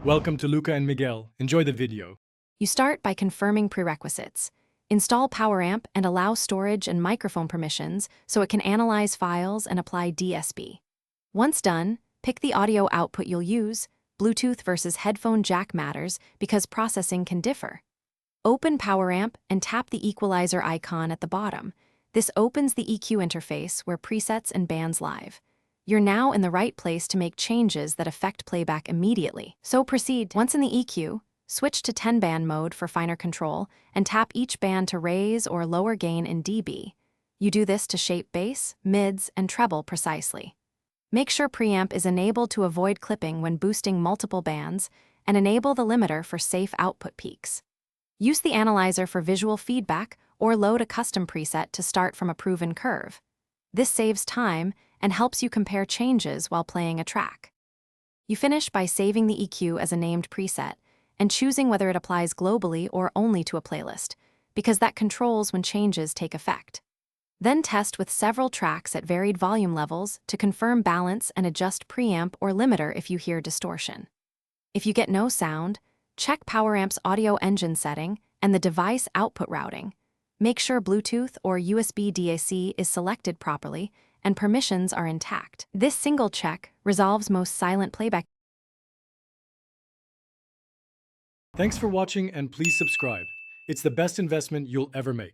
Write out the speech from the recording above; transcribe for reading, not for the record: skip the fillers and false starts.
Welcome to Luca and Miguel. Enjoy the video. You start by confirming prerequisites. Install Poweramp and allow storage and microphone permissions so it can analyze files and apply DSP. Once done, pick the audio output you'll use. Bluetooth versus headphone jack matters because processing can differ. Open Poweramp and tap the equalizer icon at the bottom. This opens the EQ interface where presets and bands live. You're now in the right place to make changes that affect playback immediately. So proceed. Once in the EQ, switch to 10-band mode for finer control and tap each band to raise or lower gain in dB. You do this to shape bass, mids, and treble precisely. Make sure preamp is enabled to avoid clipping when boosting multiple bands, and enable the limiter for safe output peaks. Use the analyzer for visual feedback or load a custom preset to start from a proven curve. This saves time and helps you compare changes while playing a track. You finish by saving the EQ as a named preset and choosing whether it applies globally or only to a playlist, because that controls when changes take effect. Then test with several tracks at varied volume levels to confirm balance and adjust preamp or limiter if you hear distortion. If you get no sound, check Poweramp's audio engine setting and the device output routing. Make sure Bluetooth or USB DAC is selected properly and permissions are intact. This single check resolves most silent playback. Thanks for watching and please subscribe. It's the best investment you'll ever make.